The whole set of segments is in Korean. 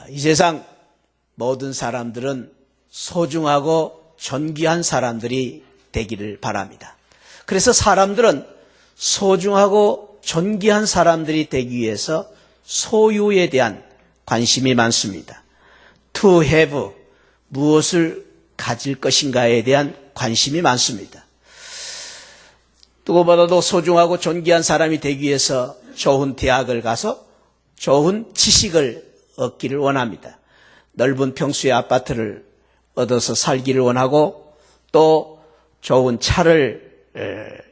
이 세상 모든 사람들은 소중하고 존귀한 사람들이 되기를 바랍니다. 그래서 사람들은 소중하고 존귀한 사람들이 되기 위해서 소유에 대한 관심이 많습니다. To have, 무엇을 가질 것인가에 대한 관심이 많습니다. 누구보다도 소중하고 존귀한 사람이 되기 위해서 좋은 대학을 가서 좋은 지식을 얻기를 원합니다. 넓은 평수의 아파트를 얻어서 살기를 원하고 또 좋은 차를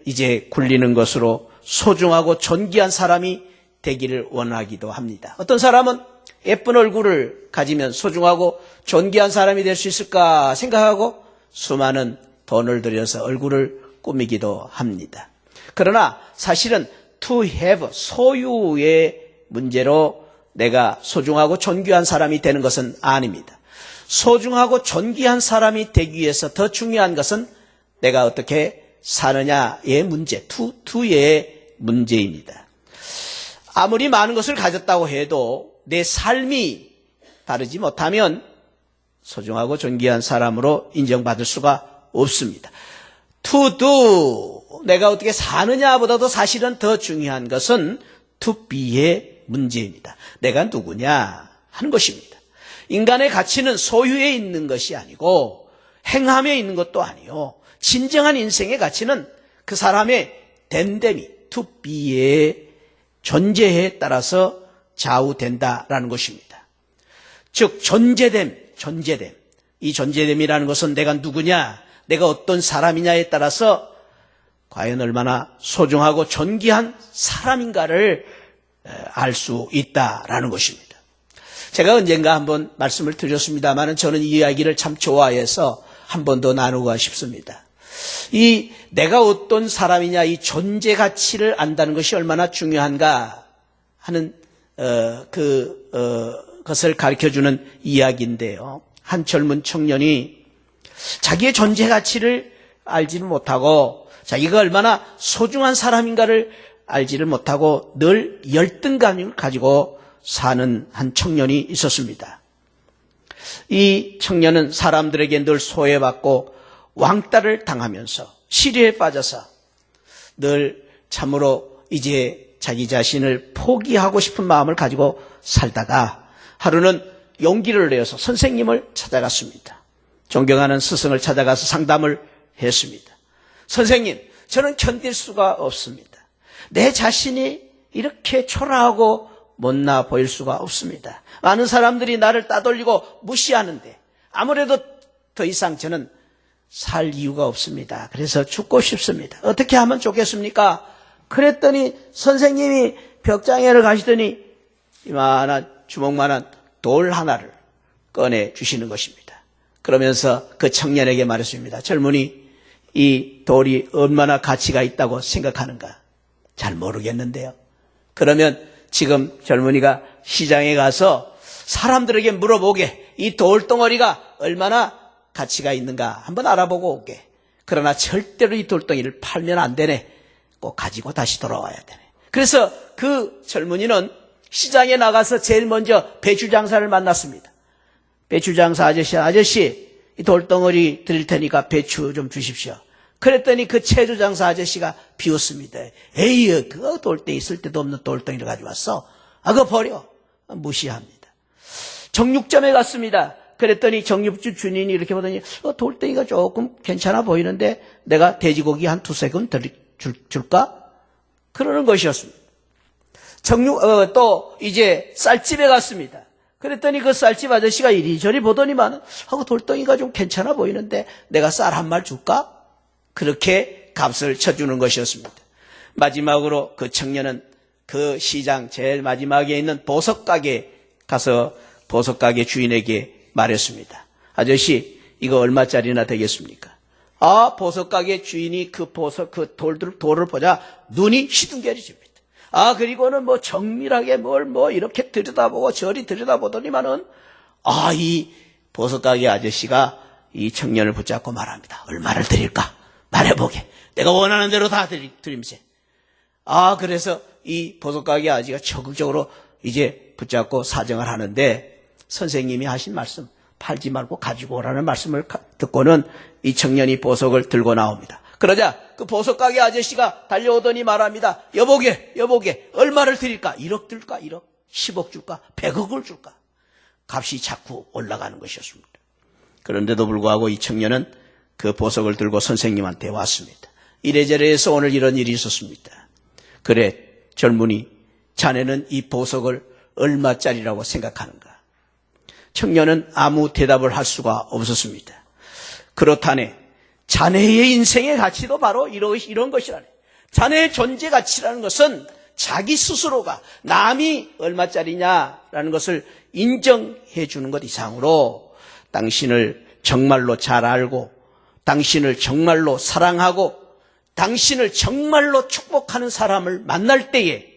이제 굴리는 것으로 소중하고 존귀한 사람이 되기를 원하기도 합니다. 어떤 사람은 예쁜 얼굴을 가지면 소중하고 존귀한 사람이 될 수 있을까 생각하고 수많은 돈을 들여서 얼굴을 꾸미기도 합니다. 그러나 사실은 to have, 소유의 문제로 내가 소중하고 존귀한 사람이 되는 것은 아닙니다. 소중하고 존귀한 사람이 되기 위해서 더 중요한 것은 내가 어떻게 사느냐의 문제, to의 문제입니다. 아무리 많은 것을 가졌다고 해도 내 삶이 다르지 못하면 소중하고 존귀한 사람으로 인정받을 수가 없습니다. to do, 내가 어떻게 사느냐보다도 사실은 더 중요한 것은 to be의 문제입니다. 내가 누구냐 하는 것입니다. 인간의 가치는 소유에 있는 것이 아니고 행함에 있는 것도 아니요. 진정한 인생의 가치는 그 사람의 됨됨이, to be의 존재에 따라서 좌우된다라는 것입니다. 즉 존재됨. 이 존재됨이라는 것은 내가 누구냐, 내가 어떤 사람이냐에 따라서 과연 얼마나 소중하고 존귀한 사람인가를 알 수 있다라는 것입니다. 제가 언젠가 한번 말씀을 드렸습니다만 저는 이 이야기를 참 좋아해서 한 번 더 나누고 싶습니다. 이 내가 어떤 사람이냐, 이 존재 가치를 안다는 것이 얼마나 중요한가 하는 것을 가르쳐주는 이야기인데요. 한 젊은 청년이 자기의 존재 가치를 알지를 못하고 자기가 얼마나 소중한 사람인가를 알지를 못하고 늘 열등감을 가지고 사는 한 청년이 있었습니다. 이 청년은 사람들에게 늘 소외받고 왕따를 당하면서 시리에 빠져서 늘 참으로 이제 자기 자신을 포기하고 싶은 마음을 가지고 살다가 하루는 용기를 내어서 선생님을 찾아갔습니다. 존경하는 스승을 찾아가서 상담을 했습니다. 선생님, 저는 견딜 수가 없습니다. 내 자신이 이렇게 초라하고 못나 보일 수가 없습니다. 많은 사람들이 나를 따돌리고 무시하는데 아무래도 더 이상 저는 살 이유가 없습니다. 그래서 죽고 싶습니다. 어떻게 하면 좋겠습니까? 그랬더니 선생님이 벽장애를 가시더니 이만한 주먹만한 돌 하나를 꺼내 주시는 것입니다. 그러면서 그 청년에게 말했습니다. 젊은이, 이 돌이 얼마나 가치가 있다고 생각하는가? 잘 모르겠는데요. 그러면 지금 젊은이가 시장에 가서 사람들에게 물어보게, 이 돌덩어리가 얼마나 가치가 있는가 한번 알아보고 오게. 그러나 절대로 이 돌덩이를 팔면 안 되네. 꼭 가지고 다시 돌아와야 되네. 그래서 그 젊은이는 시장에 나가서 제일 먼저 배추 장사를 만났습니다. 배추 장사 아저씨, 이 돌덩어리 드릴 테니까 배추 좀 주십시오. 그랬더니 그 채주 장사 아저씨가 비웃습니다. 에이, 그거 돌덩이 있을 때도 없는 돌덩이를 가져왔어. 그거 버려. 무시합니다. 정육점에 갔습니다. 그랬더니 정육주 주인이 이렇게 보더니 돌덩이가 조금 괜찮아 보이는데 내가 돼지고기 한 두세 근 줄까? 그러는 것이었습니다. 또 이제 쌀집에 갔습니다. 그랬더니 그 쌀집 아저씨가 이리저리 보더니만 돌덩이가 좀 괜찮아 보이는데 내가 쌀 한 말 줄까? 그렇게 값을 쳐주는 것이었습니다. 마지막으로 그 청년은 그 시장 제일 마지막에 있는 보석가게에 가서 보석가게 주인에게 말했습니다. 아저씨, 이거 얼마짜리나 되겠습니까? 보석가게 주인이 그 돌을 보자 눈이 시둥겨집니다. 그리고는 정밀하게 이렇게 들여다보고 저리 들여다보더니만은 이 보석가게 아저씨가 이 청년을 붙잡고 말합니다. 얼마를 드릴까? 말해보게. 내가 원하는 대로 다 드림세. 그래서 이 보석가게 아저씨가 적극적으로 이제 붙잡고 사정을 하는데 선생님이 하신 말씀, 팔지 말고 가지고 오라는 말씀을 듣고는 이 청년이 보석을 들고 나옵니다. 그러자 그 보석 가게 아저씨가 달려오더니 말합니다. 여보게 얼마를 드릴까? 1억 들까? 1억? 10억 줄까? 100억을 줄까? 값이 자꾸 올라가는 것이었습니다. 그런데도 불구하고 이 청년은 그 보석을 들고 선생님한테 왔습니다. 이래저래 해서 오늘 이런 일이 있었습니다. 그래, 젊은이, 자네는 이 보석을 얼마짜리라고 생각하는가? 청년은 아무 대답을 할 수가 없었습니다. 그렇다네. 자네의 인생의 가치도 바로 이런 것이라네. 자네의 존재 가치라는 것은 자기 스스로가 남이 얼마짜리냐라는 것을 인정해 주는 것 이상으로 당신을 정말로 잘 알고 당신을 정말로 사랑하고 당신을 정말로 축복하는 사람을 만날 때에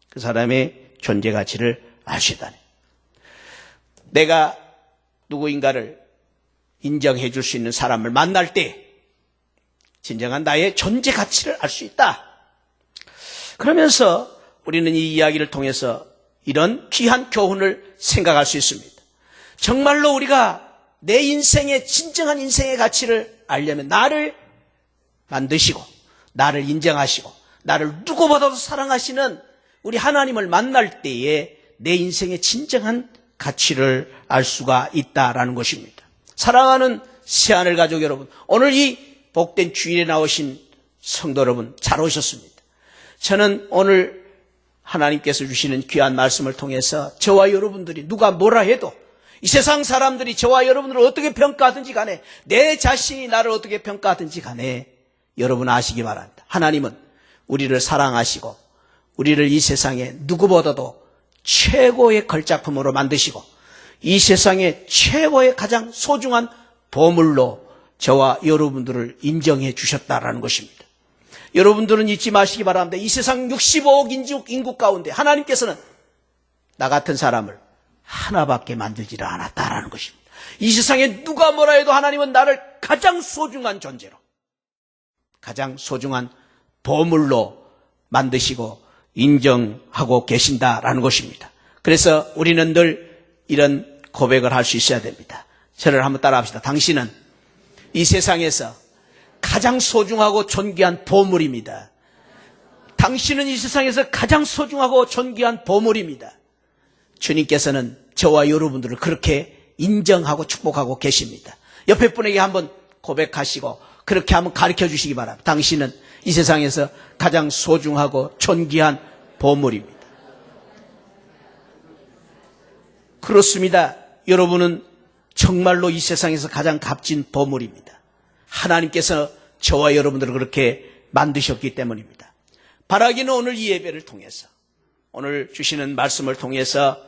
그 사람의 존재 가치를 알 수 있다네. 내가 누구인가를 인정해 줄 수 있는 사람을 만날 때 진정한 나의 존재 가치를 알 수 있다. 그러면서 우리는 이 이야기를 통해서 이런 귀한 교훈을 생각할 수 있습니다. 정말로 우리가 내 인생의 진정한 인생의 가치를 알려면 나를 만드시고 나를 인정하시고 나를 누구보다도 사랑하시는 우리 하나님을 만날 때에 내 인생의 진정한 가치를 알 수가 있다라는 것입니다. 사랑하는 새하늘 가족 여러분, 오늘 이 복된 주일에 나오신 성도 여러분 잘 오셨습니다. 저는 오늘 하나님께서 주시는 귀한 말씀을 통해서 저와 여러분들이 누가 뭐라 해도 이 세상 사람들이 저와 여러분들을 어떻게 평가하든지 간에 내 자신이 나를 어떻게 평가하든지 간에 여러분 아시기 바랍니다. 하나님은 우리를 사랑하시고 우리를 이 세상에 누구보다도 최고의 걸작품으로 만드시고 이 세상의 최고의 가장 소중한 보물로 저와 여러분들을 인정해 주셨다라는 것입니다. 여러분들은 잊지 마시기 바랍니다. 이 세상 65억 인구 가운데 하나님께서는 나 같은 사람을 하나밖에 만들지를 않았다라는 것입니다. 이 세상에 누가 뭐라 해도 하나님은 나를 가장 소중한 존재로, 가장 소중한 보물로 만드시고 인정하고 계신다라는 것입니다. 그래서 우리는 늘 이런 고백을 할 수 있어야 됩니다. 저를 한번 따라합시다. 당신은 이 세상에서 가장 소중하고 존귀한 보물입니다. 당신은 이 세상에서 가장 소중하고 존귀한 보물입니다. 주님께서는 저와 여러분들을 그렇게 인정하고 축복하고 계십니다. 옆에 분에게 한번 고백하시고 그렇게 한번 가르쳐 주시기 바랍니다. 당신은 이 세상에서 가장 소중하고 존귀한 보물입니다. 그렇습니다. 여러분은 정말로 이 세상에서 가장 값진 보물입니다. 하나님께서 저와 여러분들을 그렇게 만드셨기 때문입니다. 바라기는 오늘 이 예배를 통해서 오늘 주시는 말씀을 통해서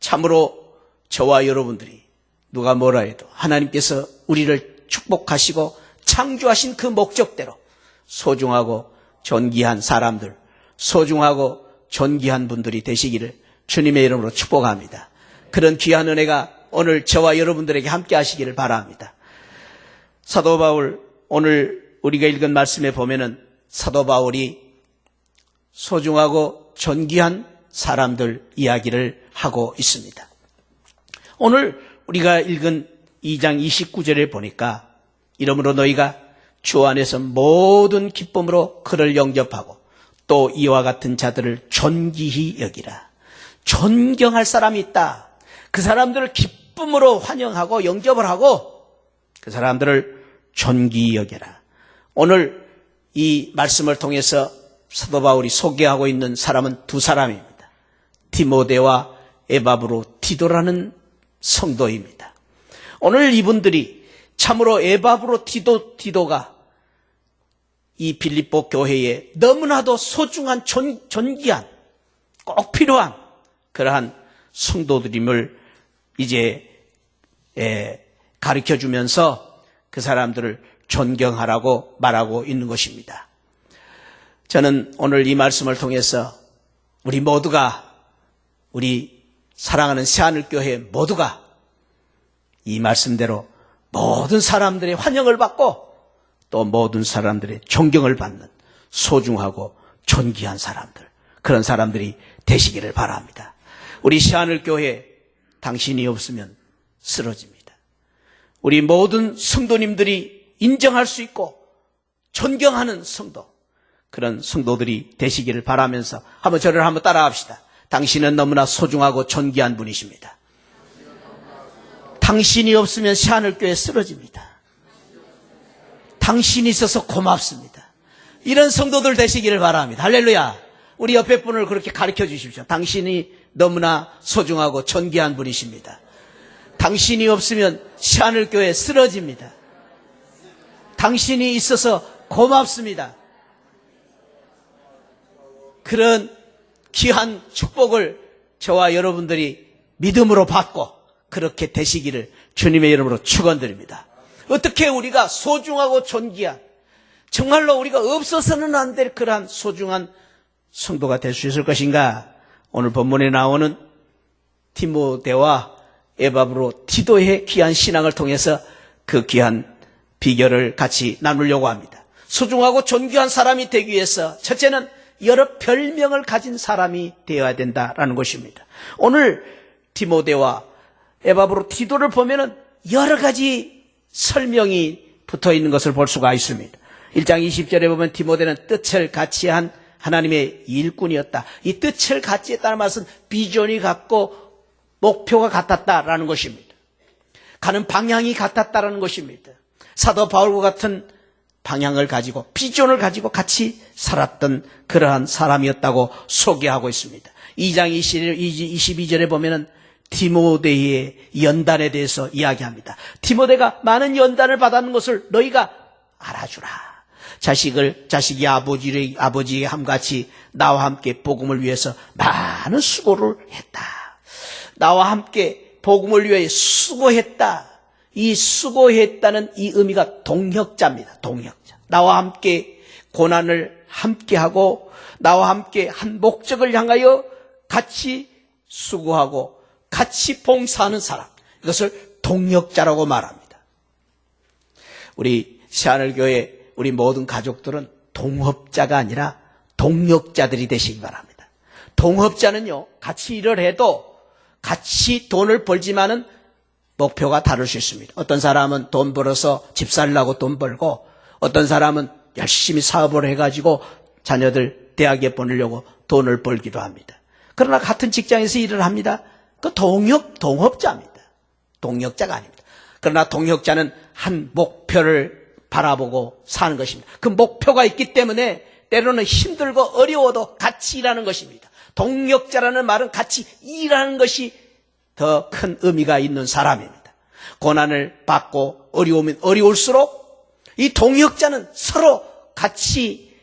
참으로 저와 여러분들이 누가 뭐라 해도 하나님께서 우리를 축복하시고 창조하신 그 목적대로 소중하고 존귀한 사람들, 소중하고 존귀한 분들이 되시기를 주님의 이름으로 축복합니다. 그런 귀한 은혜가 오늘 저와 여러분들에게 함께 하시기를 바랍니다. 사도 바울, 오늘 우리가 읽은 말씀에 보면은 사도 바울이 소중하고 존귀한 사람들 이야기를 하고 있습니다. 오늘 우리가 읽은 2장 29절에 보니까 이러므로 너희가 주 안에서 모든 기쁨으로 그를 영접하고 또 이와 같은 자들을 존귀히 여기라. 존경할 사람이 있다. 그 사람들을 기쁨으로 환영하고 영접을 하고 그 사람들을 존귀히 여겨라. 오늘 이 말씀을 통해서 사도 바울이 소개하고 있는 사람은 두 사람입니다. 디모데와 에바브로 디도라는 성도입니다. 오늘 이분들이 참으로 에바브로 디도가 이 빌립보 교회에 너무나도 소중한 존귀한 꼭 필요한 그러한 성도들임을 이제 가르쳐주면서 그 사람들을 존경하라고 말하고 있는 것입니다. 저는 오늘 이 말씀을 통해서 우리 모두가 우리 사랑하는 새하늘교회 모두가 이 말씀대로 모든 사람들의 환영을 받고 또 모든 사람들의 존경을 받는 소중하고 존귀한 사람들, 그런 사람들이 되시기를 바랍니다. 우리 새하늘교회 당신이 없으면 쓰러집니다. 우리 모든 성도님들이 인정할 수 있고 존경하는 성도, 그런 성도들이 되시기를 바라면서 저를 한번 따라합시다. 당신은 너무나 소중하고 존귀한 분이십니다. 당신이 없으면 새하늘교회 쓰러집니다. 당신이 있어서 고맙습니다. 이런 성도들 되시기를 바랍니다. 할렐루야. 우리 옆에 분을 그렇게 가르쳐 주십시오. 당신이 너무나 소중하고 존귀한 분이십니다. 당신이 없으면 새하늘교회 쓰러집니다. 당신이 있어서 고맙습니다. 그런 귀한 축복을 저와 여러분들이 믿음으로 받고 그렇게 되시기를 주님의 이름으로 축원드립니다. 어떻게 우리가 소중하고 존귀한, 정말로 우리가 없어서는 안 될 그러한 소중한 성도가 될 수 있을 것인가? 오늘 본문에 나오는 디모데와 에바브로 디도의 귀한 신앙을 통해서 그 귀한 비결을 같이 나누려고 합니다. 소중하고 존귀한 사람이 되기 위해서 첫째는 여러 별명을 가진 사람이 되어야 된다라는 것입니다. 오늘 디모데와 에바브로 디도를 보면은 여러 가지 설명이 붙어 있는 것을 볼 수가 있습니다. 1장 20절에 보면 디모데는 뜻을 같이 한 하나님의 일꾼이었다. 이 뜻을 같이 했다는 말은 비전이 같고 목표가 같았다라는 것입니다. 가는 방향이 같았다라는 것입니다. 사도 바울과 같은 방향을 가지고 비전을 가지고 같이 살았던 그러한 사람이었다고 소개하고 있습니다. 2장 22절에 보면은 디모데의 연단에 대해서 이야기합니다. 디모데가 많은 연단을 받았는 것을 너희가 알아주라. 자식이 아버지의 함같이 나와 함께 복음을 위해서 많은 수고를 했다. 나와 함께 복음을 위해 수고했다. 이 수고했다는 이 의미가 동역자입니다. 동역자. 나와 함께 고난을 함께하고 나와 함께 한 목적을 향하여 같이 수고하고 같이 봉사하는 사람, 이것을 동역자라고 말합니다. 우리 새하늘교회 우리 모든 가족들은 동업자가 아니라 동역자들이 되시기 바랍니다. 동업자는요, 같이 일을 해도 같이 돈을 벌지만은 목표가 다를 수 있습니다. 어떤 사람은 돈 벌어서 집 살려고 돈 벌고, 어떤 사람은 열심히 사업을 해가지고 자녀들 대학에 보내려고 돈을 벌기도 합니다. 그러나 같은 직장에서 일을 합니다. 그 동업자입니다. 동역자가 아닙니다. 그러나 동역자는 한 목표를 바라보고 사는 것입니다. 그 목표가 있기 때문에 때로는 힘들고 어려워도 같이 일하는 것입니다. 동역자라는 말은 같이 일하는 것이 더 큰 의미가 있는 사람입니다. 고난을 받고 어려우면 어려울수록 이 동역자는 서로 같이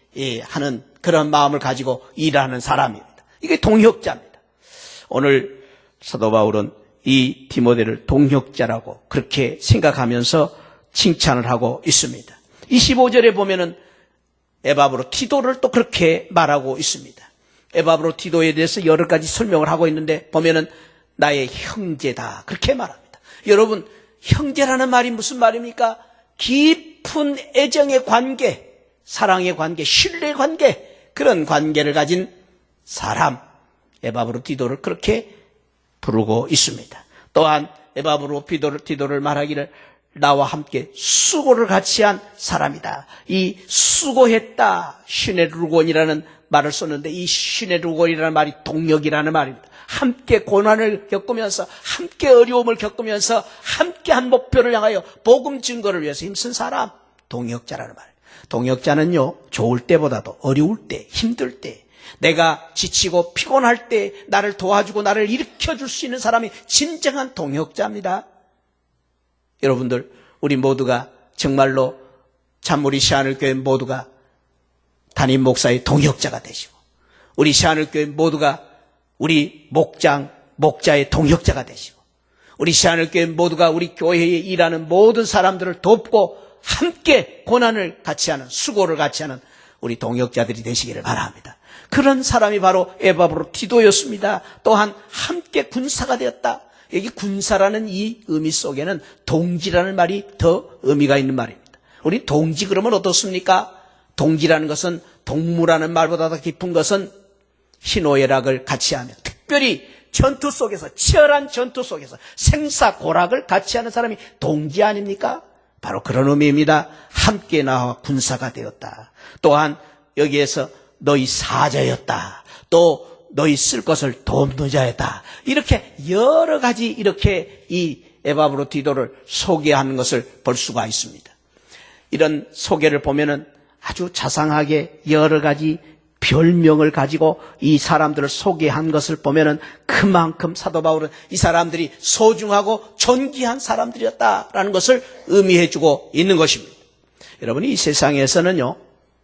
하는 그런 마음을 가지고 일하는 사람입니다. 이게 동역자입니다. 오늘 사도 바울은 이 디모데를 동역자라고 그렇게 생각하면서 칭찬을 하고 있습니다. 25절에 보면은 에바브로 디도를 또 그렇게 말하고 있습니다. 에바브로 디도에 대해서 여러 가지 설명을 하고 있는데 보면은 나의 형제다 그렇게 말합니다. 여러분, 형제라는 말이 무슨 말입니까? 깊은 애정의 관계, 사랑의 관계, 신뢰의 관계, 그런 관계를 가진 사람, 에바브로 디도를 그렇게 부르고 있습니다. 또한 에바브로 디도를 말하기를 나와 함께 수고를 같이 한 사람이다. 이 수고했다, 시네루곤이라는 말을 썼는데 이 시네루곤이라는 말이 동역이라는 말입니다. 함께 고난을 겪으면서 함께 어려움을 겪으면서 함께 한 목표를 향하여 복음 증거를 위해서 힘쓴 사람, 동역자라는 말. 동역자는요, 좋을 때보다도 어려울 때, 힘들 때, 내가 지치고 피곤할 때 나를 도와주고 나를 일으켜줄 수 있는 사람이 진정한 동역자입니다. 여러분들, 우리 모두가 정말로 참우리 새하늘교회 모두가 담임 목사의 동역자가 되시고, 우리 새하늘교회 모두가 우리 목자의 동역자가 되시고, 우리 새하늘교회 모두가 우리 교회에 일하는 모든 사람들을 돕고 함께 고난을 같이 하는, 수고를 같이 하는 우리 동역자들이 되시기를 바랍니다. 그런 사람이 바로 에바브로 디도였습니다. 또한 함께 군사가 되었다. 여기 군사라는 이 의미 속에는 동지라는 말이 더 의미가 있는 말입니다. 우리 동지 그러면 어떻습니까? 동지라는 것은 동무라는 말보다 더 깊은 것은 희노애락을 같이 하며 특별히 전투 속에서, 치열한 전투 속에서 생사고락을 같이 하는 사람이 동지 아닙니까? 바로 그런 의미입니다. 함께 나와 군사가 되었다. 또한 여기에서 너희 사자였다. 또 너희 쓸 것을 돕는 자였다. 이렇게 여러 가지 이렇게 이 에바브로디도를 소개하는 것을 볼 수가 있습니다. 이런 소개를 보면은 아주 자상하게 여러 가지 별명을 가지고 이 사람들을 소개한 것을 보면은 그만큼 사도 바울은 이 사람들이 소중하고 존귀한 사람들이었다라는 것을 의미해주고 있는 것입니다. 여러분, 이 세상에서는요,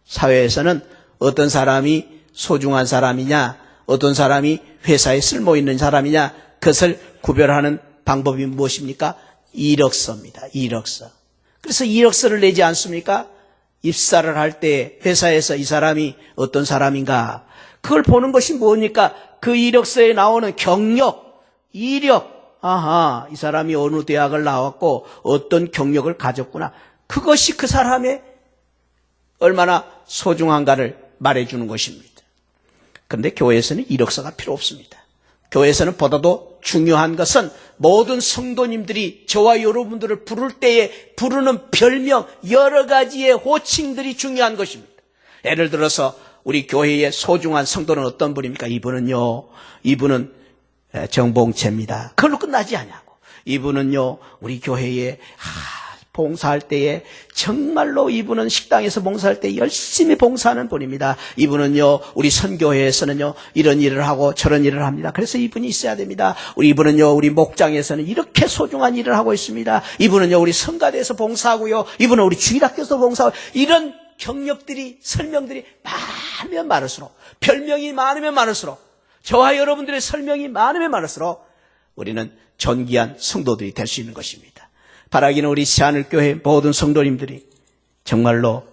사회에서는 어떤 사람이 소중한 사람이냐, 어떤 사람이 회사에 쓸모있는 사람이냐, 그것을 구별하는 방법이 무엇입니까? 이력서입니다. 이력서. 그래서 이력서를 내지 않습니까? 입사를 할 때 회사에서 이 사람이 어떤 사람인가, 그걸 보는 것이 뭡니까? 그 이력서에 나오는 경력, 이력, 아하, 이 사람이 어느 대학을 나왔고 어떤 경력을 가졌구나, 그것이 그 사람의 얼마나 소중한가를 말해주는 것입니다. 그런데 교회에서는 이력서가 필요 없습니다. 교회에서는 보다도 중요한 것은 모든 성도님들이 저와 여러분들을 부를 때에 부르는 별명, 여러 가지의 호칭들이 중요한 것입니다. 예를 들어서 우리 교회의 소중한 성도는 어떤 분입니까? 이분은 정봉채입니다. 그걸로 끝나지 않냐고. 이분은요, 우리 교회에 봉사할 때에 정말로 이분은 식당에서 봉사할 때 열심히 봉사하는 분입니다. 이분은요, 우리 선교회에서는요, 이런 일을 하고 저런 일을 합니다. 그래서 이분이 있어야 됩니다. 이분은요, 우리 목장에서는 이렇게 소중한 일을 하고 있습니다. 이분은요, 우리 성가대에서 봉사하고요, 이분은 우리 주일학교에서 봉사하고, 이런 경력들이, 설명들이 많으면 많을수록, 별명이 많으면 많을수록, 저와 여러분들의 설명이 많으면 많을수록 우리는 존귀한 성도들이 될 수 있는 것입니다. 바라기는 우리 새하늘교회 모든 성도님들이 정말로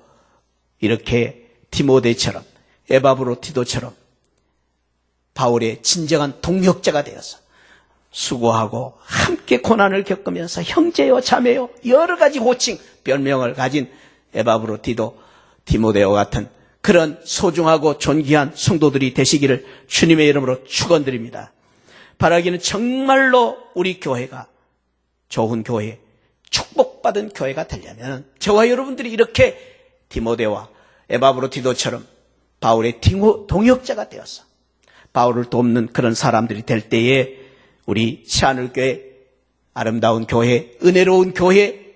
이렇게 디모데처럼, 에바브로디도처럼 바울의 진정한 동역자가 되어서 수고하고 함께 고난을 겪으면서 형제요 자매요 여러 가지 호칭, 별명을 가진 에바브로디도, 디모데와 같은 그런 소중하고 존귀한 성도들이 되시기를 주님의 이름으로 축원드립니다. 바라기는 정말로 우리 교회가 좋은 교회, 축복받은 교회가 되려면 저와 여러분들이 이렇게 디모데와 에바브로디도처럼 바울의 동역자가 되어서 바울을 돕는 그런 사람들이 될 때에 우리 새하늘교회, 아름다운 교회, 은혜로운 교회,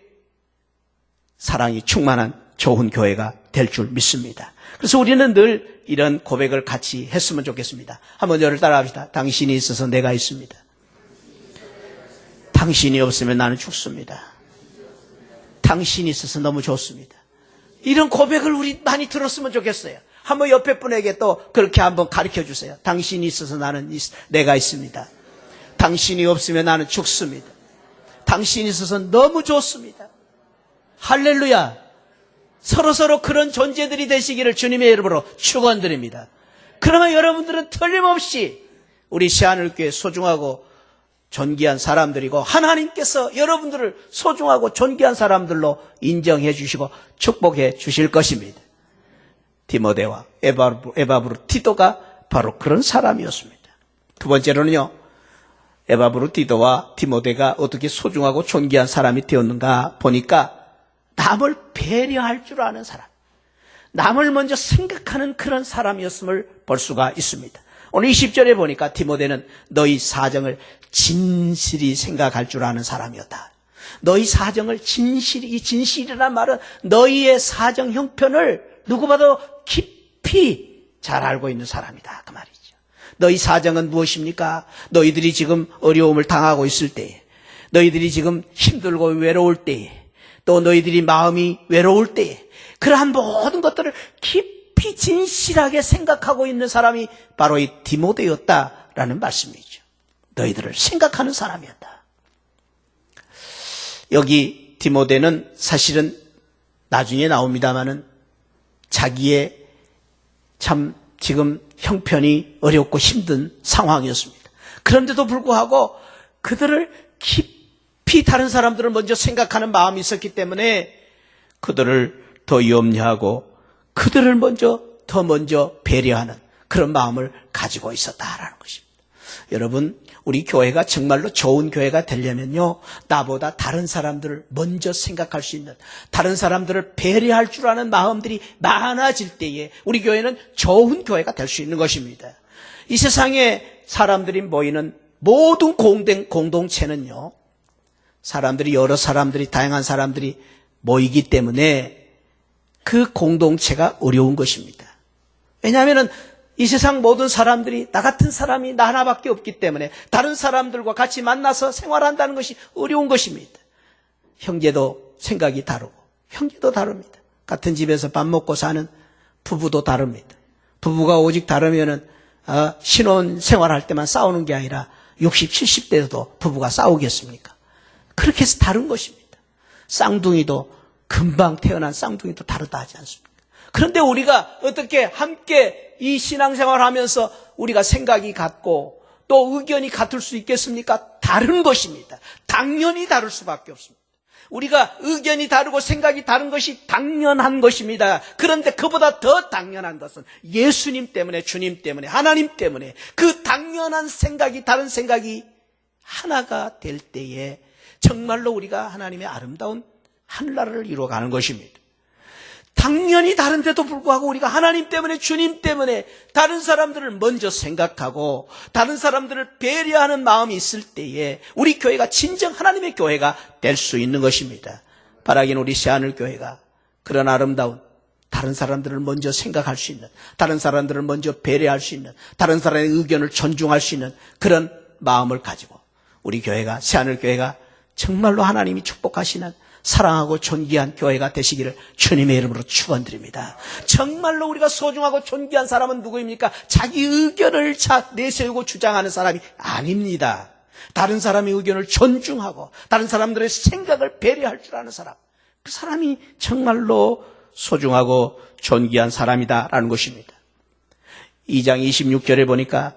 사랑이 충만한 좋은 교회가 될 줄 믿습니다. 그래서 우리는 늘 이런 고백을 같이 했으면 좋겠습니다. 한번 저를 따라합시다. 당신이 있어서 내가 있습니다. 당신이 없으면 나는 죽습니다. 당신이 있어서 너무 좋습니다. 이런 고백을 우리 많이 들었으면 좋겠어요. 한번 옆에 분에게 또 그렇게 한번 가르쳐 주세요. 당신이 있어서 내가 있습니다. 당신이 없으면 나는 죽습니다. 당신이 있어서 너무 좋습니다. 할렐루야. 서로서로 그런 존재들이 되시기를 주님의 이름으로 축원드립니다. 그러면 여러분들은 틀림없이 우리 새하늘교회 소중하고 존귀한 사람들이고 하나님께서 여러분들을 소중하고 존귀한 사람들로 인정해 주시고 축복해 주실 것입니다. 디모데와 에바브로디도가 바로 그런 사람이었습니다. 두 번째로는요, 에바브로디도와 디모데가 어떻게 소중하고 존귀한 사람이 되었는가 보니까 남을 배려할 줄 아는 사람, 남을 먼저 생각하는 그런 사람이었음을 볼 수가 있습니다. 오늘 20절에 보니까 디모데는 너희 사정을 진실히 생각할 줄 아는 사람이었다. 너희 사정을 진실히, 이 진실이라는 말은 너희의 사정 형편을 누구보다 깊이 잘 알고 있는 사람이다, 그 말이죠. 너희 사정은 무엇입니까? 너희들이 지금 어려움을 당하고 있을 때에, 너희들이 지금 힘들고 외로울 때에, 또 너희들이 마음이 외로울 때에, 그러한 모든 것들을 깊이 진실하게 생각하고 있는 사람이 바로 이 디모데였다라는 말씀이죠. 너희들을 생각하는 사람이었다. 여기 디모데는 사실은 나중에 나옵니다마는 자기의 참 지금 형편이 어렵고 힘든 상황이었습니다. 그런데도 불구하고 그들을 깊이 다른 사람들을 먼저 생각하는 마음이 있었기 때문에 그들을 더 염려하고 그들을 더 먼저 배려하는 그런 마음을 가지고 있었다라는 것입니다. 여러분, 우리 교회가 정말로 좋은 교회가 되려면요, 나보다 다른 사람들을 먼저 생각할 수 있는, 다른 사람들을 배려할 줄 아는 마음들이 많아질 때에 우리 교회는 좋은 교회가 될 수 있는 것입니다. 이 세상에 사람들이 모이는 모든 공동체는요, 사람들이, 여러 사람들이, 다양한 사람들이 모이기 때문에 그 공동체가 어려운 것입니다. 왜냐하면 이 세상 모든 사람들이 나 같은 사람이 나 하나밖에 없기 때문에 다른 사람들과 같이 만나서 생활한다는 것이 어려운 것입니다. 형제도 생각이 다르고, 형제도 다릅니다. 같은 집에서 밥 먹고 사는 부부도 다릅니다. 부부가 오직 다르면은 신혼 생활할 때만 싸우는 게 아니라 60, 70대에도 부부가 싸우겠습니까? 그렇게 해서 다른 것입니다. 쌍둥이도 금방 태어난 쌍둥이도 다르다 하지 않습니까? 그런데 우리가 어떻게 함께 이 신앙생활을 하면서 우리가 생각이 같고 또 의견이 같을 수 있겠습니까? 다른 것입니다. 당연히 다를 수밖에 없습니다. 우리가 의견이 다르고 생각이 다른 것이 당연한 것입니다. 그런데 그보다 더 당연한 것은 예수님 때문에, 주님 때문에, 하나님 때문에 그 당연한 생각이, 다른 생각이 하나가 될 때에 정말로 우리가 하나님의 아름다운 하늘나라를 이루어가는 것입니다. 당연히 다른데도 불구하고 우리가 하나님 때문에, 주님 때문에 다른 사람들을 먼저 생각하고 다른 사람들을 배려하는 마음이 있을 때에 우리 교회가 진정 하나님의 교회가 될 수 있는 것입니다. 바라기는 우리 새하늘교회가 그런 아름다운, 다른 사람들을 먼저 생각할 수 있는, 다른 사람들을 먼저 배려할 수 있는, 다른 사람의 의견을 존중할 수 있는 그런 마음을 가지고 우리 교회가, 새하늘교회가 정말로 하나님이 축복하시는 사랑하고 존귀한 교회가 되시기를 주님의 이름으로 축원드립니다. 정말로 우리가 소중하고 존귀한 사람은 누구입니까? 자기 의견을 내세우고 주장하는 사람이 아닙니다. 다른 사람의 의견을 존중하고 다른 사람들의 생각을 배려할 줄 아는 사람, 그 사람이 정말로 소중하고 존귀한 사람이다라는 것입니다. 2장 26절에 보니까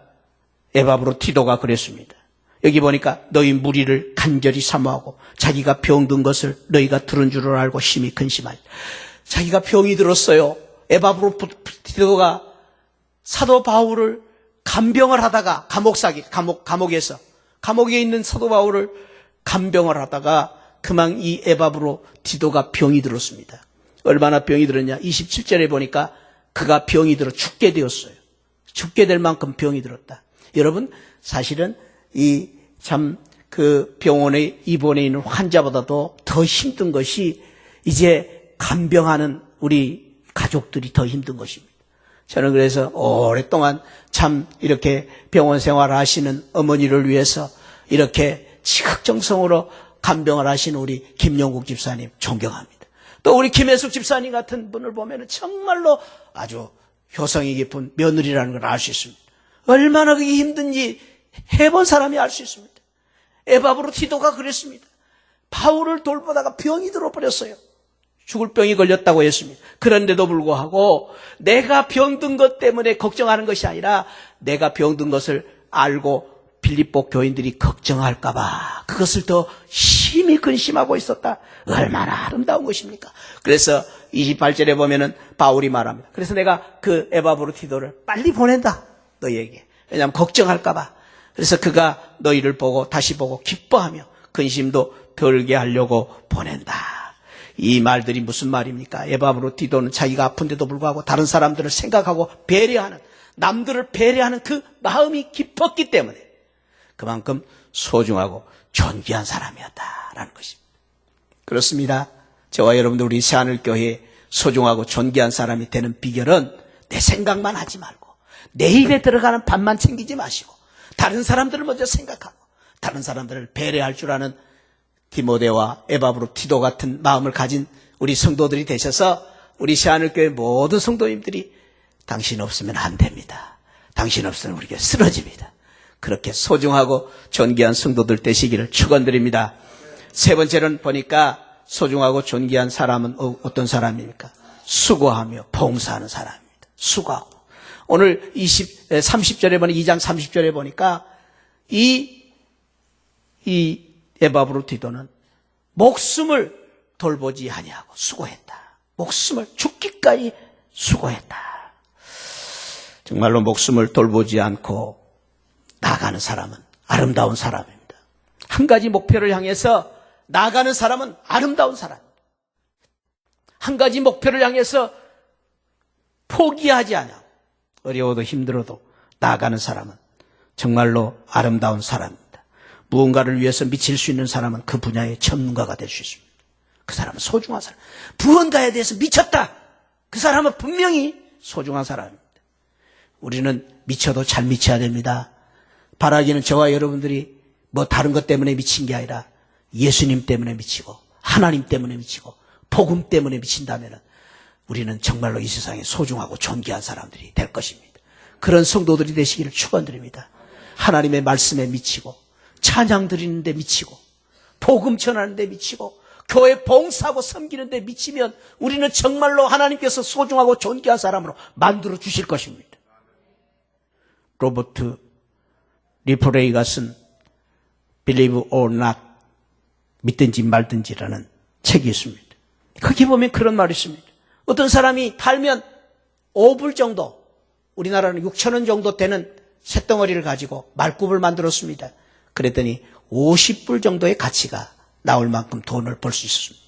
에바브로 디도가 그랬습니다. 여기 보니까 너희 무리를 간절히 사모하고 자기가 병든 것을 너희가 들은 줄을 알고 심히 근심하니, 자기가 병이 들었어요. 에바브로 디도가 사도 바울을 간병을 하다가 감옥에 있는 사도 바울을 간병을 하다가 그만 이 에바브로 디도가 병이 들었습니다. 얼마나 병이 들었냐? 27절에 보니까 그가 병이 들어 죽게 되었어요. 죽게 될 만큼 병이 들었다. 여러분, 사실은 그 병원에 입원해 있는 환자보다도 더 힘든 것이 이제 간병하는 우리 가족들이 더 힘든 것입니다. 저는 그래서 오랫동안 참 이렇게 병원 생활을 하시는 어머니를 위해서 이렇게 지극정성으로 간병을 하시는 우리 김영국 집사님 존경합니다. 또 우리 김혜숙 집사님 같은 분을 보면 정말로 아주 효성이 깊은 며느리라는 걸 알 수 있습니다. 얼마나 그게 힘든지 해본 사람이 알 수 있습니다. 에바브로 디도가 그랬습니다. 바울을 돌보다가 병이 들어버렸어요. 죽을 병이 걸렸다고 했습니다. 그런데도 불구하고 내가 병든 것 때문에 걱정하는 것이 아니라 내가 병든 것을 알고 빌립보 교인들이 걱정할까 봐 그것을 더 심히 근심하고 있었다. 얼마나 아름다운 것입니까? 그래서 28절에 보면은 바울이 말합니다. 그래서 내가 그 에바브로 디도를 빨리 보낸다, 너희에게. 왜냐하면 걱정할까 봐. 그래서 그가 너희를 다시 보고 기뻐하며 근심도 덜게 하려고 보낸다. 이 말들이 무슨 말입니까? 에바브로 디도는 자기가 아픈데도 불구하고 다른 사람들을 생각하고 배려하는, 남들을 배려하는 그 마음이 깊었기 때문에 그만큼 소중하고 존귀한 사람이었다라는 것입니다. 그렇습니다. 저와 여러분들, 우리 새하늘교회에 소중하고 존귀한 사람이 되는 비결은 내 생각만 하지 말고 내 입에 들어가는 밥만 챙기지 마시고 다른 사람들을 먼저 생각하고 다른 사람들을 배려할 줄 아는 디모데와 에바브로 디도 같은 마음을 가진 우리 성도들이 되셔서 우리 새하늘교회 모든 성도님들이 당신 없으면 안 됩니다. 당신 없으면 우리 교회 쓰러집니다. 그렇게 소중하고 존귀한 성도들 되시기를 축원드립니다. 세 번째는 보니까 소중하고 존귀한 사람은 어떤 사람입니까? 수고하며 봉사하는 사람입니다. 수고하고. 오늘 30절에 보니 2장 30절에 보니까 이 에바브로 디도는 목숨을 돌보지 아니하고 수고했다. 목숨을 죽기까지 수고했다. 정말로 목숨을 돌보지 않고 나 나아가는 사람은 아름다운 사람입니다. 한 가지 목표를 향해서 나아가는 사람은 아름다운 사람입니다. 한 가지 목표를 향해서 포기하지 않아 어려워도 힘들어도 나아가는 사람은 정말로 아름다운 사람입니다. 무언가를 위해서 미칠 수 있는 사람은 그 분야의 전문가가 될 수 있습니다. 그 사람은 소중한 사람. 무언가에 대해서 미쳤다. 그 사람은 분명히 소중한 사람입니다. 우리는 미쳐도 잘 미쳐야 됩니다. 바라기는 저와 여러분들이 뭐 다른 것 때문에 미친 게 아니라 예수님 때문에 미치고 하나님 때문에 미치고 복음 때문에 미친다면 우리는 정말로 이 세상에 소중하고 존귀한 사람들이 될 것입니다. 그런 성도들이 되시기를 축원드립니다. 하나님의 말씀에 미치고 찬양 드리는 데 미치고 복음 전하는 데 미치고 교회 봉사하고 섬기는 데 미치면 우리는 정말로 하나님께서 소중하고 존귀한 사람으로 만들어 주실 것입니다. 로버트 리프레이가 쓴 Believe or Not, 믿든지 말든지라는 책이 있습니다. 거기 보면 그런 말이 있습니다. 어떤 사람이 팔면 5불 정도, 우리나라는 6,000원 정도 되는 쇳덩어리를 가지고 말굽을 만들었습니다. 그랬더니 50불 정도의 가치가 나올 만큼 돈을 벌 수 있었습니다.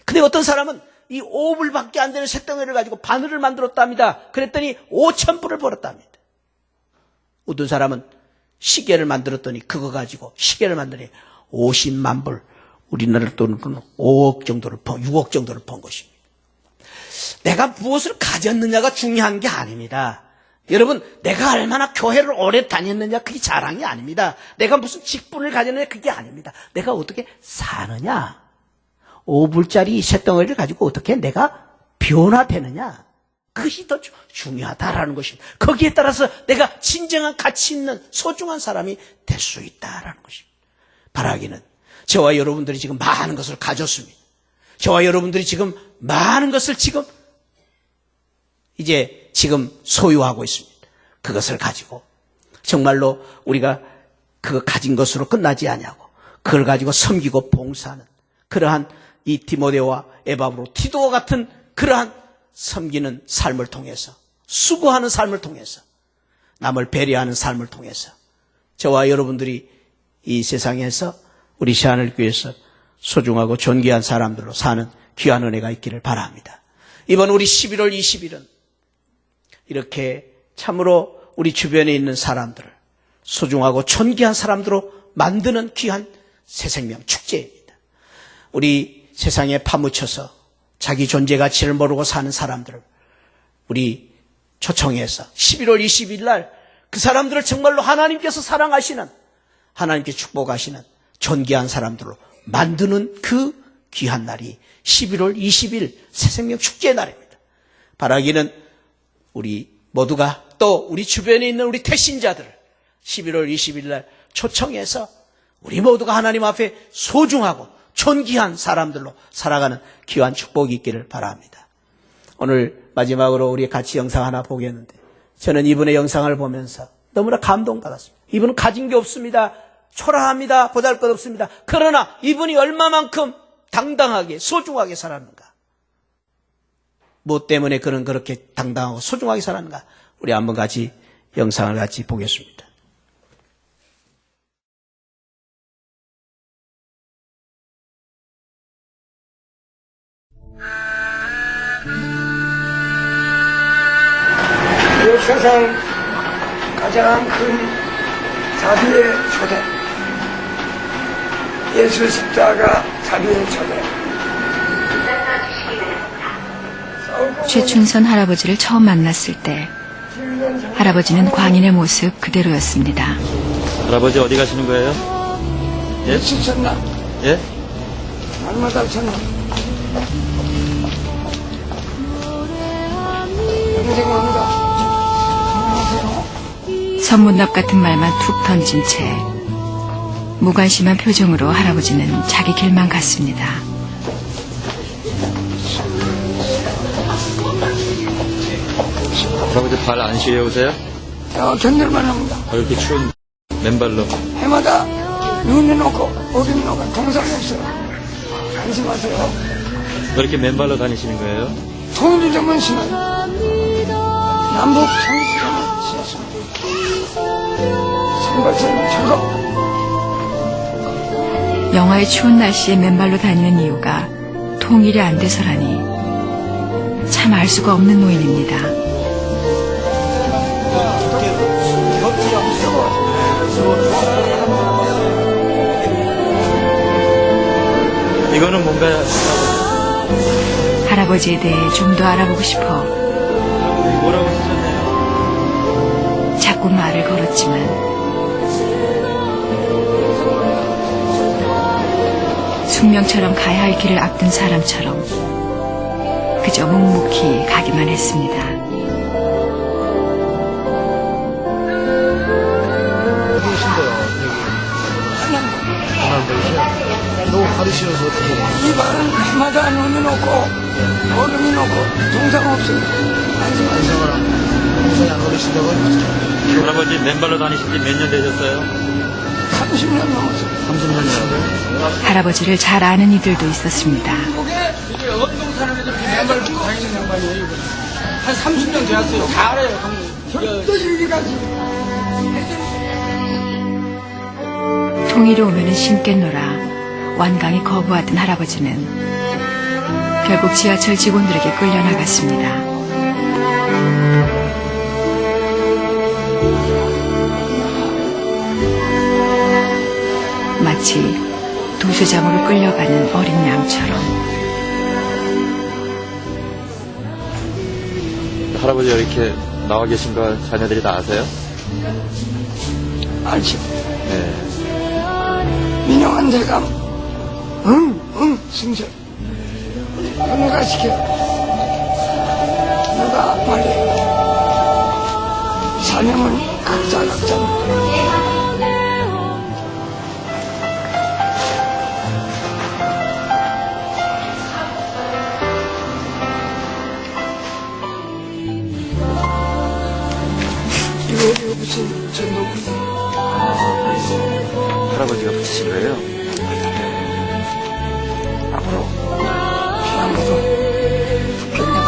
근데 어떤 사람은 이 5불밖에 안 되는 쇳덩어리를 가지고 바늘을 만들었답니다. 그랬더니 5,000불을 벌었답니다. 어떤 사람은 시계를 만들었더니 그거 가지고 시계를 만들더니 50만 불, 우리나라 돈으로는 5억 정도를 6억 정도를 번 것입니다. 내가 무엇을 가졌느냐가 중요한 게 아닙니다. 여러분, 내가 얼마나 교회를 오래 다녔느냐 그게 자랑이 아닙니다. 내가 무슨 직분을 가졌느냐 그게 아닙니다. 내가 어떻게 사느냐, 5불짜리 쇳덩어리를 가지고 어떻게 내가 변화되느냐, 그것이 더 중요하다라는 것입니다. 거기에 따라서 내가 진정한 가치 있는 소중한 사람이 될 수 있다라는 것입니다. 바라기는 저와 여러분들이 지금 많은 것을 가졌습니다. 저와 여러분들이 지금 많은 것을 지금 소유하고 있습니다. 그것을 가지고 정말로 우리가 그 가진 것으로 끝나지 아니하고 그걸 가지고 섬기고 봉사하는 그러한 이 디모데와 에바브로 티도와 같은 그러한 섬기는 삶을 통해서, 수고하는 삶을 통해서, 남을 배려하는 삶을 통해서 저와 여러분들이 이 세상에서 우리 새하늘교회에서 소중하고 존귀한 사람들로 사는 귀한 은혜가 있기를 바랍니다. 이번 우리 11월 20일은 이렇게 참으로 우리 주변에 있는 사람들을 소중하고 존귀한 사람들로 만드는 귀한 새생명 축제입니다. 우리 세상에 파묻혀서 자기 존재 가치를 모르고 사는 사람들을 우리 초청해서 11월 20일 날 그 사람들을 정말로 하나님께서 사랑하시는, 하나님께 축복하시는 존귀한 사람들로 만드는 그 귀한 날이 11월 20일 새생명 축제의 날입니다. 바라기는 우리 모두가 또 우리 주변에 있는 우리 태신자들을 11월 20일 날 초청해서 우리 모두가 하나님 앞에 소중하고 존귀한 사람들로 살아가는 귀한 축복이 있기를 바랍니다. 오늘 마지막으로 우리 같이 영상 하나 보겠는데 저는 이분의 영상을 보면서 너무나 감동받았습니다. 이분은 가진 게 없습니다. 초라합니다. 보잘것없습니다. 그러나 이분이 얼마만큼 당당하게 소중하게 살았는가, 무엇 때문에 그는 그렇게 당당하고 소중하게 살았는가, 우리 한번 같이 영상을 같이 보겠습니다. 이 세상 가장 큰 자비의 초대, 예수 십자가 자비의 초대. 최춘선 할아버지를 처음 만났을 때 할아버지는 광인의 모습 그대로였습니다. 할아버지 어디 가시는 거예요? 예? 지쳤나? 예? 날마다 쳤나? 인생합니다. 선문 앞 같은 말만 툭 던진 채 무관심한 표정으로 할아버지는 자기 길만 갔습니다. 할아버지 발 안 시려우세요? 견딜만 합니다. 이렇게 추운 맨발로. 해마다 눈이 녹고 어둠이 녹고 동상이 없어요. 안심하세요. 왜 이렇게 맨발로 다니시는 거예요? 통주점은 신어요. 남북 통주점은 신었습니다. 신발처럼 쳐서 영하의 추운 날씨에 맨발로 다니는 이유가 통일이 안 돼서라니 참 알 수가 없는 노인입니다. 이거는 뭔가요? 할아버지에 대해 좀 더 알아보고 싶어 뭐라고 쓰셨나요? 자꾸 말을 걸었지만 숙명처럼 가야 할 길을 앞둔 사람처럼 그저 묵묵히 가기만 했습니다. 입안은 해마다 눈이 녹고 얼음이 녹고 동상 없으면 안심하세요. 할아버지 맨발로 다니신 지 몇 년 되셨어요? 30년 넘었어요. 30년이라고요? 할아버지를 잘 아는 이들도 있었습니다. 이게 언동 사람이 저렇게 맨발 다니는 양반이에요, 이거. 한 30년 되었어요. 다 알아요, 형님. 또 여기까지 통일이 오면은 신겠노라 완강히 거부하던 할아버지는 결국 지하철 직원들에게 끌려나갔습니다. 마치 도수장으로 끌려가는 어린 양처럼. 할아버지 이렇게 나와 계신 걸 자녀들이 다 아세요? 알지. 네. 민영한 대감 승절 누가 시켜 누가 빨리 사명은 각자 이거 무슨 전도구 할아버지가 붙이신 거예요? 앞으로 피아노도 북경에도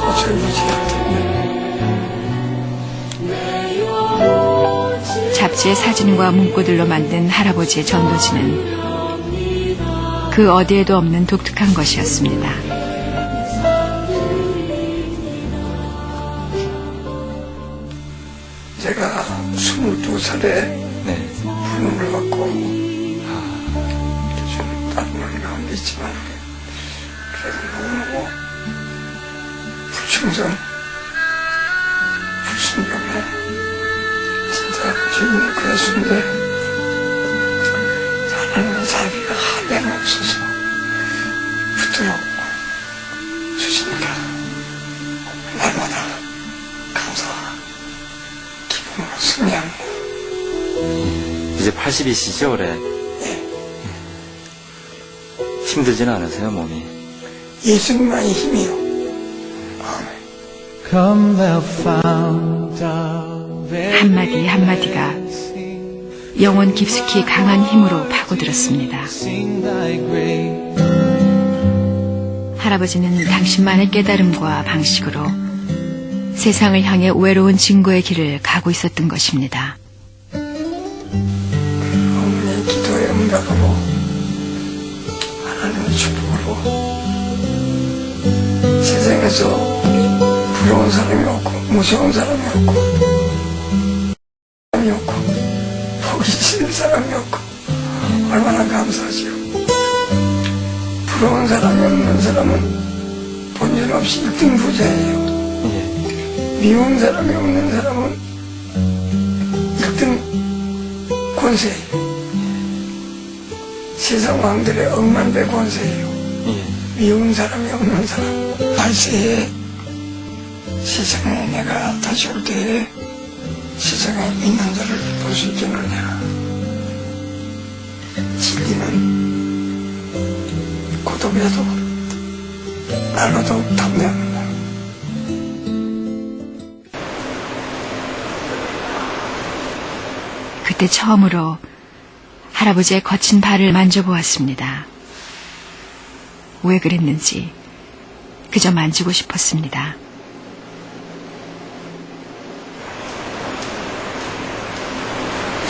어쩔 유지할 텐데 잡지의 사진과 문구들로 만든 할아버지의 전도지는 그 어디에도 없는 독특한 것이었습니다. 제가 22살에 부름을 받고 요즘 다른 걸 가운데 있지만 그래도 너무너무 불충성 불순종에 진짜 주인을 그랬는데 하나님의 자비가 한량 없어서 부드럽고 주시니까 날마다 감사와 기쁨으로 승리합니다. 이제 80이시죠, 올해? 힘들진 않으세요, 몸이? 예수님만이 힘이요. 한마디 한마디가 영혼 깊숙이 강한 힘으로 파고들었습니다. 할아버지는 당신만의 깨달음과 방식으로 세상을 향해 외로운 증거의 길을 가고 있었던 것입니다. 어머니의 기도의 응답으로 하나님의 축복으로 세상에서 부러운 사람이 없고 무서운 사람이 없고 사람이 없고 보기 싫은 사람이 없고 얼마나 감사하지요. 부러운 사람이 없는 사람은 본전없이 1등 부자예요. 미운 사람이 없는 사람은 1등 권세예요. 세상 왕들의 억만배 권세예요. 미운 사람이 없는 사람. 8세에 세상에 내가 다시 올 때에 세상에 있는 자를 볼 수 있겠느냐. 진리는 고독에도 날로도 담대합니다. 그때 처음으로 할아버지의 거친 발을 만져보았습니다. 왜 그랬는지 그저 만지고 싶었습니다.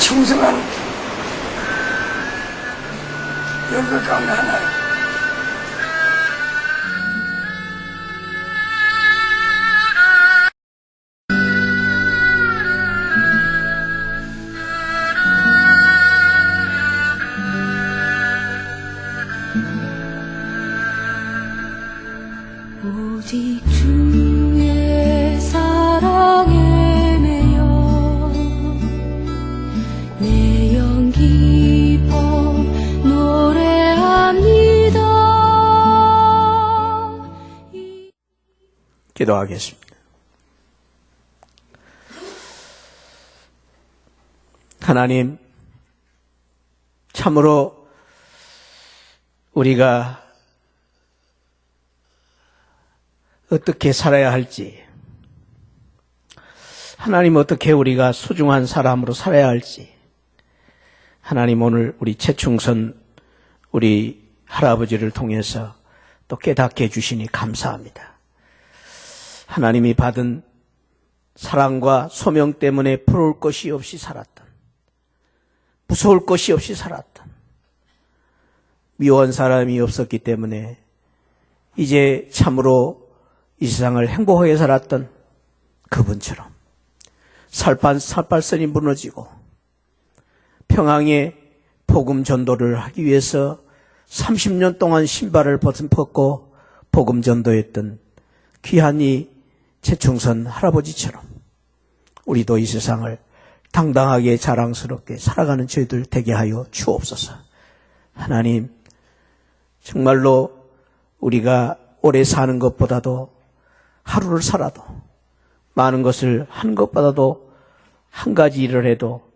충성한 열것 가운데 하나예요. 오직 주의 사랑에 매여 내 영 기뻐 노래합니다. 기도하겠습니다. 하나님, 참으로 우리가 어떻게 살아야 할지, 하나님 어떻게 우리가 소중한 사람으로 살아야 할지, 하나님 오늘 우리 최충선 우리 할아버지를 통해서 또 깨닫게 해주시니 감사합니다. 하나님이 받은 사랑과 소명 때문에 부러울 것이 없이 살았던, 무서울 것이 없이 살았던, 미워한 사람이 없었기 때문에 이제 참으로 이 세상을 행복하게 살았던 그분처럼 살발선이 무너지고 평양에 복음 전도를 하기 위해서 30년 동안 신발을 벗고 복음 전도했던 귀한 이 최충선 할아버지처럼 우리도 이 세상을 당당하게 자랑스럽게 살아가는 저희들 되게 하여 주옵소서. 하나님, 정말로 우리가 오래 사는 것보다도 하루를 살아도 많은 것을 하는 것보다도 한 가지 일을 해도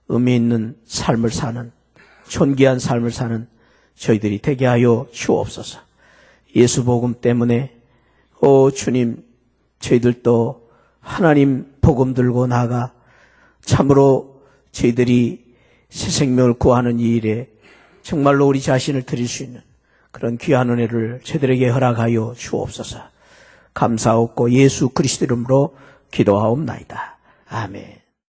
의미 있는 삶을 사는, 존귀한 삶을 사는 저희들이 되게 하여 주옵소서. 예수 복음 때문에 주님, 저희들도 하나님 복음 들고 나가 참으로 저희들이 새 생명을 구하는 이 일에 정말로 우리 자신을 드릴 수 있는 그런 귀한 은혜를 저희들에게 허락하여 주옵소서. 감사하옵고 예수 그리스도 이름으로 기도하옵나이다. 아멘.